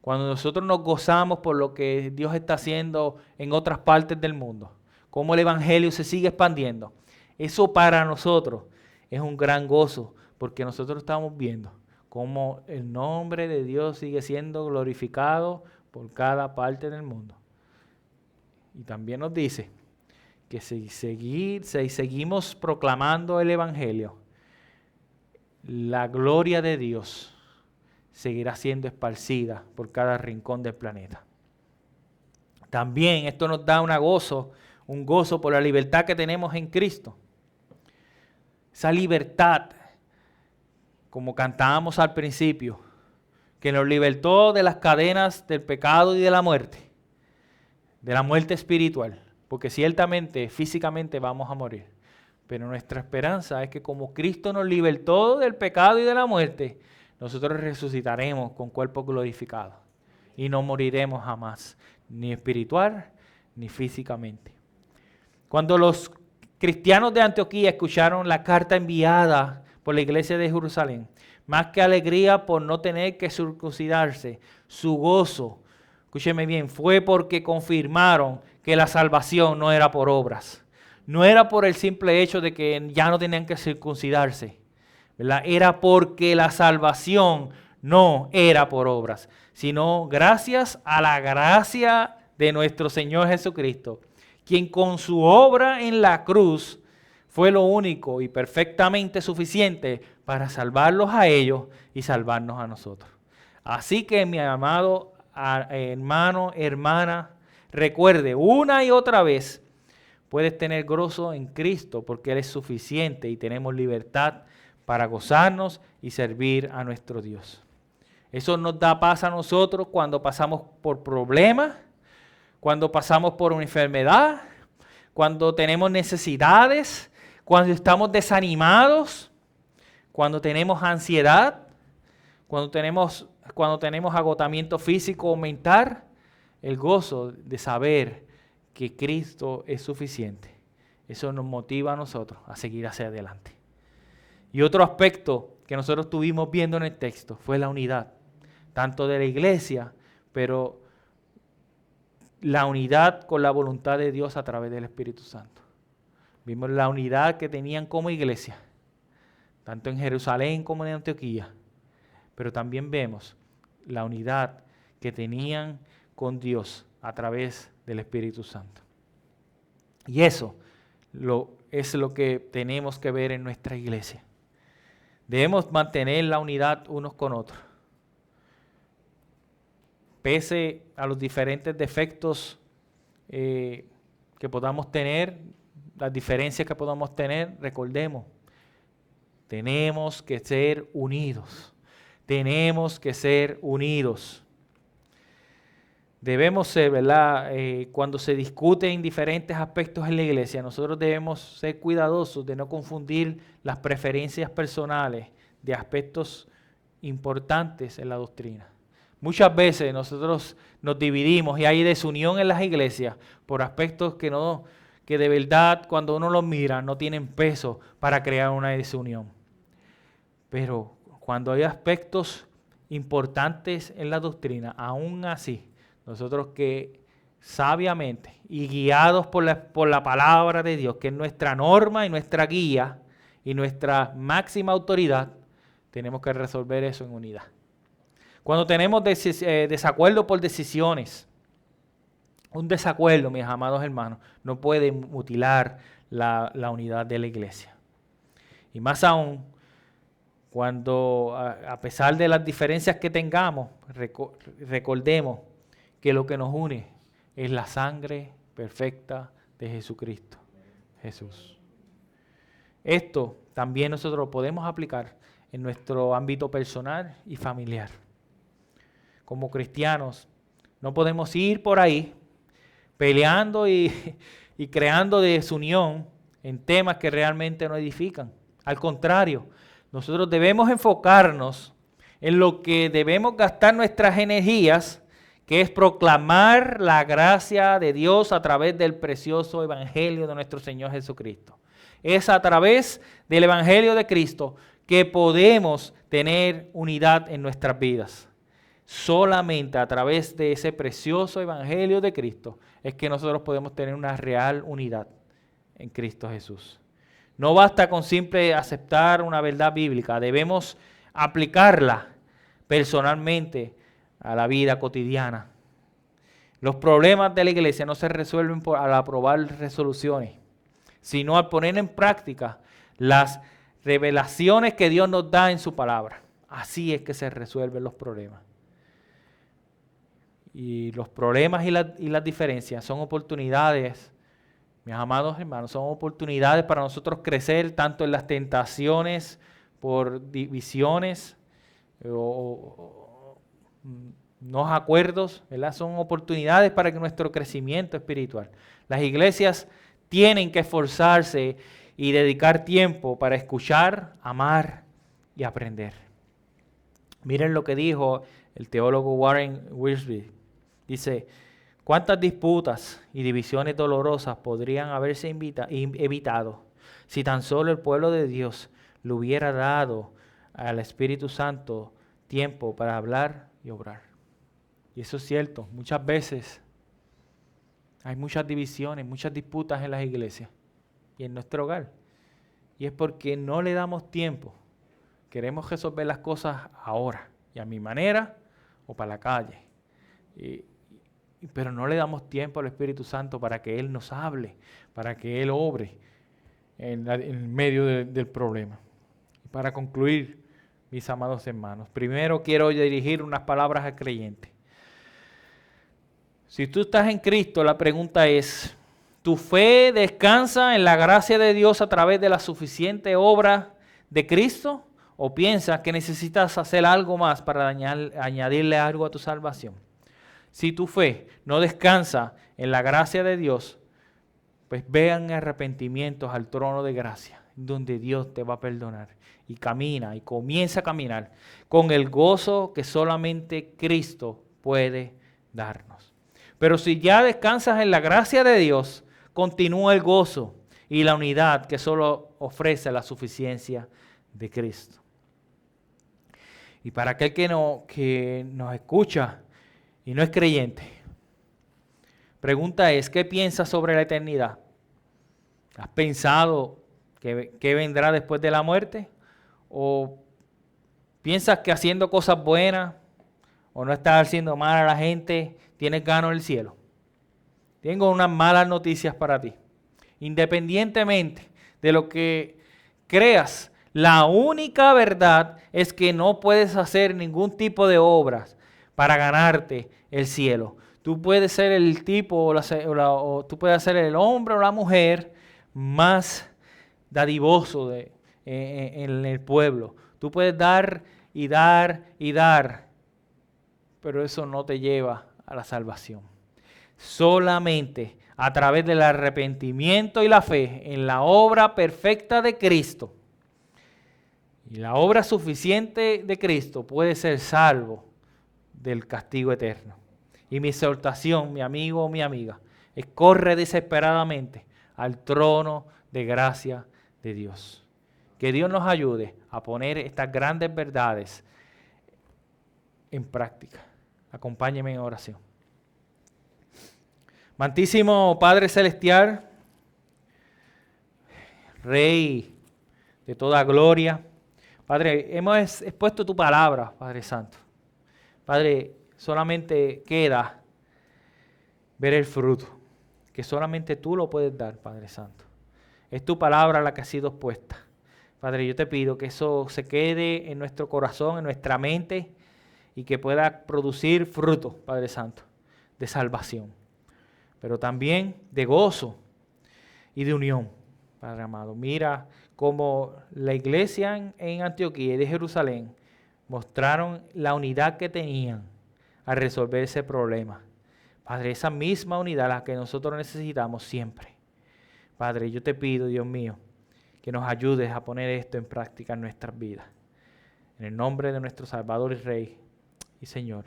Cuando nosotros nos gozamos por lo que Dios está haciendo en otras partes del mundo, cómo el evangelio se sigue expandiendo, eso para nosotros es un gran gozo, porque nosotros estamos viendo cómo el nombre de Dios sigue siendo glorificado por cada parte del mundo. Y también nos dice que si seguimos proclamando el evangelio, la gloria de Dios seguirá siendo esparcida por cada rincón del planeta. También esto nos da un gozo por la libertad que tenemos en Cristo. Esa libertad, como cantábamos al principio, que nos libertó de las cadenas del pecado y de la muerte espiritual. porque ciertamente, físicamente vamos a morir. Pero nuestra esperanza es que como Cristo nos libertó del pecado y de la muerte, nosotros resucitaremos con cuerpos glorificados y no moriremos jamás, ni espiritual ni físicamente. Cuando los cristianos de Antioquía escucharon la carta enviada por la iglesia de Jerusalén, más que alegría por no tener que circuncidarse, su gozo, escúcheme bien, fue porque confirmaron que la salvación no era por obras. No era por el simple hecho de que ya no tenían que circuncidarse, ¿verdad? Era porque la salvación no era por obras, sino gracias a la gracia de nuestro Señor Jesucristo, quien con su obra en la cruz fue lo único y perfectamente suficiente para salvarlos a ellos y salvarnos a nosotros. Así que, mi amado hermano, hermana, recuerde una y otra vez, puedes tener gozo en Cristo porque Él es suficiente y tenemos libertad para gozarnos y servir a nuestro Dios. Eso nos da paz a nosotros cuando pasamos por problemas, cuando pasamos por una enfermedad, cuando tenemos necesidades, cuando estamos desanimados, cuando tenemos ansiedad, cuando tenemos agotamiento físico o mental, el gozo de saber que Cristo es suficiente. Eso nos motiva a nosotros a seguir hacia adelante. Y otro aspecto que nosotros estuvimos viendo en el texto fue la unidad, tanto de la iglesia, pero la unidad con la voluntad de Dios a través del Espíritu Santo. Vimos la unidad que tenían como iglesia, tanto en Jerusalén como en Antioquía, pero también vemos la unidad que tenían con Dios a través del Espíritu Santo. Y eso es lo que tenemos que ver en nuestra iglesia. Debemos mantener la unidad unos con otros. Pese a los diferentes defectos que podamos tener, las diferencias que podamos tener, recordemos, tenemos que ser unidos. Tenemos que ser unidos. Debemos ser, ¿verdad? Cuando se discuten diferentes aspectos en la iglesia, nosotros debemos ser cuidadosos de no confundir las preferencias personales de aspectos importantes en la doctrina. Muchas veces nosotros nos dividimos y hay desunión en las iglesias por aspectos que de verdad cuando uno los mira no tienen peso para crear una desunión. Pero cuando hay aspectos importantes en la doctrina, aún así, nosotros que sabiamente y guiados por la palabra de Dios, que es nuestra norma y nuestra guía y nuestra máxima autoridad, tenemos que resolver eso en unidad. Cuando tenemos desacuerdo por decisiones, un desacuerdo, mis amados hermanos, no puede mutilar la unidad de la iglesia. Y más aún, cuando a pesar de las diferencias que tengamos, recordemos que lo que nos une es la sangre perfecta de Jesucristo, Jesús. Esto también nosotros lo podemos aplicar en nuestro ámbito personal y familiar. Como cristianos, no podemos ir por ahí peleando y creando desunión en temas que realmente no edifican. Al contrario, nosotros debemos enfocarnos en lo que debemos gastar nuestras energías, que es proclamar la gracia de Dios a través del precioso evangelio de nuestro Señor Jesucristo. Es a través del evangelio de Cristo que podemos tener unidad en nuestras vidas. Solamente a través de ese precioso evangelio de Cristo es que nosotros podemos tener una real unidad en Cristo Jesús. No basta con simple aceptar una verdad bíblica, debemos aplicarla personalmente a la vida cotidiana. Los problemas de la iglesia no se resuelven al aprobar resoluciones, sino al poner en práctica las revelaciones que Dios nos da en su palabra. Así es que se resuelven los problemas. Y los problemas y las diferencias son oportunidades, mis amados hermanos, son oportunidades para nosotros crecer tanto en las tentaciones por divisiones unos acuerdos, ¿verdad? Son oportunidades para que nuestro crecimiento espiritual. Las iglesias tienen que esforzarse y dedicar tiempo para escuchar, amar y aprender. Miren lo que dijo el teólogo Warren Wiersbe. Dice, ¿cuántas disputas y divisiones dolorosas podrían haberse evitado si tan solo el pueblo de Dios le hubiera dado al Espíritu Santo tiempo para hablar y obrar? Y eso es cierto, muchas veces hay muchas divisiones, muchas disputas en las iglesias y en nuestro hogar. Y es porque no le damos tiempo. Queremos resolver las cosas ahora y a mi manera o para la calle. Pero no le damos tiempo al Espíritu Santo para que Él nos hable, para que Él obre en medio del problema. Y para concluir, mis amados hermanos, primero quiero dirigir unas palabras al creyente. Si tú estás en Cristo, la pregunta es, ¿tu fe descansa en la gracia de Dios a través de la suficiente obra de Cristo? ¿O piensas que necesitas hacer algo más para añadirle algo a tu salvación? Si tu fe no descansa en la gracia de Dios, pues vean arrepentimientos al trono de gracia, donde Dios te va a perdonar. Y camina y comienza a caminar con el gozo que solamente Cristo puede darnos. Pero si ya descansas en la gracia de Dios, continúa el gozo y la unidad que solo ofrece la suficiencia de Cristo. Y para aquel que nos escucha y no es creyente, pregunta es, ¿qué piensas sobre la eternidad? ¿Has pensado qué vendrá después de la muerte? ¿O piensas que haciendo cosas buenas o no estás haciendo mal a la gente, tienes gano el cielo? Tengo unas malas noticias para ti. Independientemente de lo que creas, la única verdad es que no puedes hacer ningún tipo de obras para ganarte el cielo. Tú puedes ser el tipo o tú puedes ser el hombre o la mujer más dadivoso en el pueblo. Tú puedes dar y dar y dar, pero eso no te lleva a la salvación. Solamente a través del arrepentimiento y la fe en la obra perfecta de Cristo y la obra suficiente de Cristo puede ser salvo del castigo eterno. Y mi exhortación, mi amigo o mi amiga, es corre desesperadamente al trono de gracia de Dios. Que Dios nos ayude a poner estas grandes verdades en práctica. Acompáñeme en oración. Amantísimo Padre Celestial, Rey de toda gloria, Padre, hemos expuesto tu palabra, Padre Santo. Padre, solamente queda ver el fruto, que solamente tú lo puedes dar, Padre Santo. Es tu palabra la que ha sido expuesta. Padre, yo te pido que eso se quede en nuestro corazón, en nuestra mente, y que pueda producir fruto, Padre Santo, de salvación, pero también de gozo y de unión, Padre amado. Mira cómo la iglesia en Antioquía y de Jerusalén mostraron la unidad que tenían al resolver ese problema. Padre, esa misma unidad la que nosotros necesitamos siempre. Padre, yo te pido, Dios mío, que nos ayudes a poner esto en práctica en nuestras vidas. En el nombre de nuestro Salvador y Rey y Señor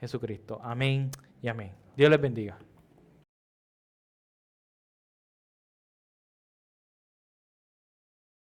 Jesucristo. Amén y amén. Dios les bendiga.